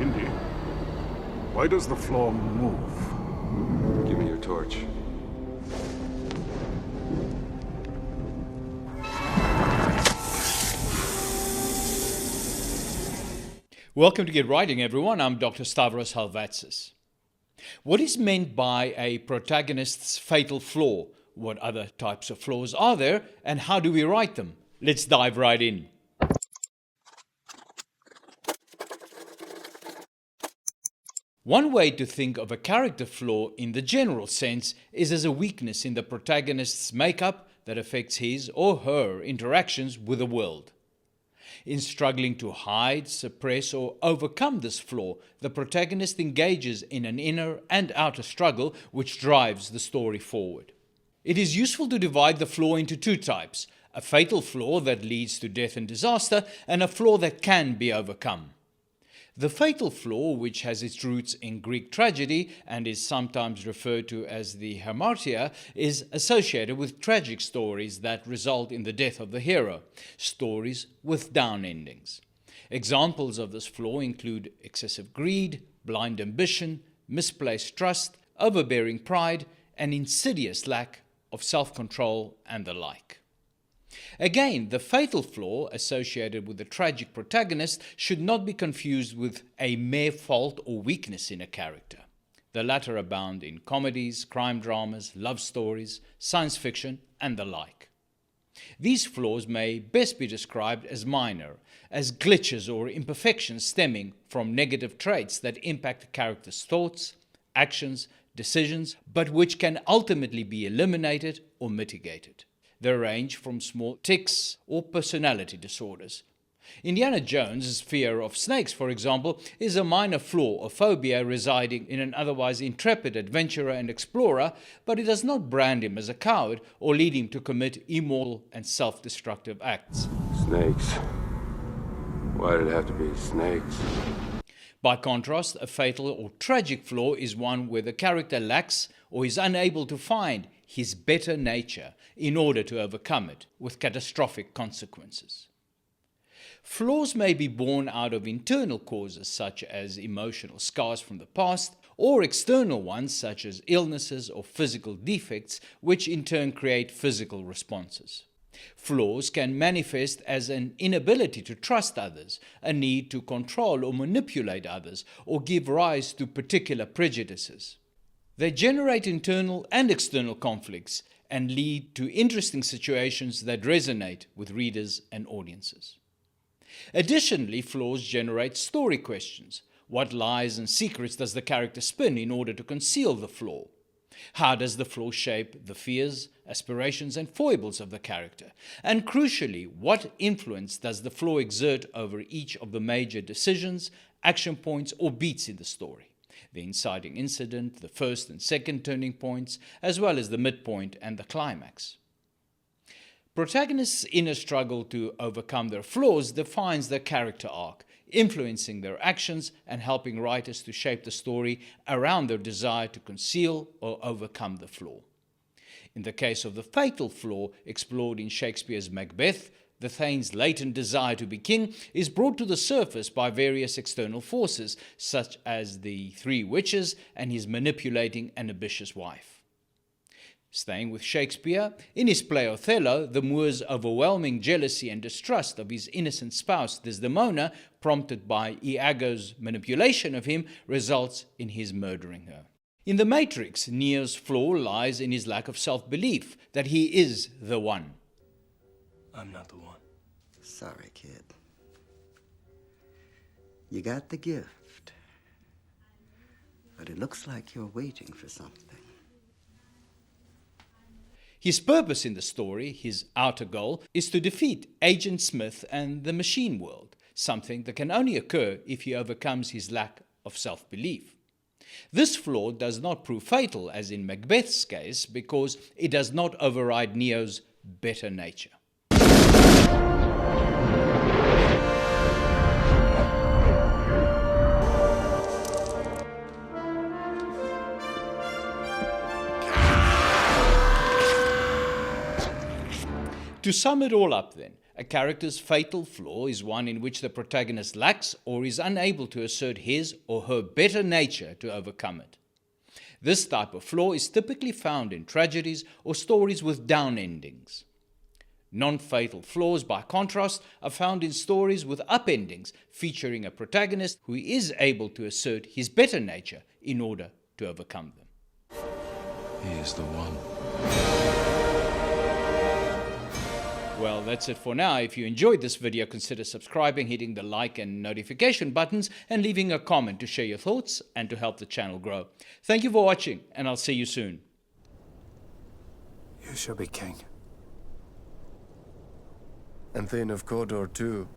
Indy, why does the flaw move? Give me your torch. Welcome to Get Writing, everyone. I'm Dr. Stavros Halvatsis. What is meant by a protagonist's fatal flaw? What other types of flaws are there, and how do we write them? Let's dive right in. One way to think of a character flaw in the general sense is as a weakness in the protagonist's makeup that affects his or her interactions with the world. In struggling to hide, suppress, or overcome this flaw, the protagonist engages in an inner and outer struggle which drives the story forward. It is useful to divide the flaw into two types: a fatal flaw that leads to death and disaster, and a flaw that can be overcome. The fatal flaw, which has its roots in Greek tragedy and is sometimes referred to as the hamartia, is associated with tragic stories that result in the death of the hero, stories with down endings. Examples of this flaw include excessive greed, blind ambition, misplaced trust, overbearing pride, and insidious lack of self-control and the like. Again, the fatal flaw associated with the tragic protagonist should not be confused with a mere fault or weakness in a character. The latter abound in comedies, crime dramas, love stories, science fiction, and the like. These flaws may best be described as minor, as glitches or imperfections stemming from negative traits that impact a character's thoughts, actions, decisions, but which can ultimately be eliminated or mitigated. They range from small tics or personality disorders. Indiana Jones' fear of snakes, for example, is a minor flaw or phobia residing in an otherwise intrepid adventurer and explorer, but it does not brand him as a coward or lead him to commit immoral and self-destructive acts. Snakes. Why did it have to be snakes? By contrast, a fatal or tragic flaw is one where the character lacks or is unable to find his better nature in order to overcome it, with catastrophic consequences. Flaws may be born out of internal causes such as emotional scars from the past, or external ones such as illnesses or physical defects, which in turn create physical responses. Flaws can manifest as an inability to trust others, a need to control or manipulate others, or give rise to particular prejudices. They generate internal and external conflicts and lead to interesting situations that resonate with readers and audiences. Additionally, flaws generate story questions. What lies and secrets does the character spin in order to conceal the flaw? How does the flaw shape the fears, aspirations, and foibles of the character? And crucially, what influence does the flaw exert over each of the major decisions, action points, or beats in the story? The inciting incident, the first and second turning points, as well as the midpoint and the climax. Protagonists' inner struggle to overcome their flaws defines their character arc, influencing their actions and helping writers to shape the story around their desire to conceal or overcome the flaw. In the case of the fatal flaw explored in Shakespeare's Macbeth, the Thane's latent desire to be king is brought to the surface by various external forces, such as the three witches and his manipulating and ambitious wife. Staying with Shakespeare, in his play Othello, the Moor's overwhelming jealousy and distrust of his innocent spouse Desdemona, prompted by Iago's manipulation of him, results in his murdering her. In The Matrix, Neo's flaw lies in his lack of self-belief that he is the one. I'm not the one. Sorry, kid. You got the gift. But it looks like you're waiting for something. His purpose in the story, his outer goal, is to defeat Agent Smith and the machine world, something that can only occur if he overcomes his lack of self-belief. This flaw does not prove fatal, as in Macbeth's case, because it does not override Neo's better nature. To sum it all up then, A character's fatal flaw is one in which the protagonist lacks or is unable to assert his or her better nature to overcome it. This type of flaw is typically found in tragedies or stories with down endings. Non-fatal flaws, by contrast, are found in stories with up endings, featuring a protagonist who is able to assert his better nature in order to overcome them. He is the one. Well, that's it for now. If you enjoyed this video, consider subscribing, hitting the like and notification buttons, and leaving a comment to share your thoughts and to help the channel grow. Thank you for watching, and I'll see you soon. You shall be king. And Thane of Cawdor too.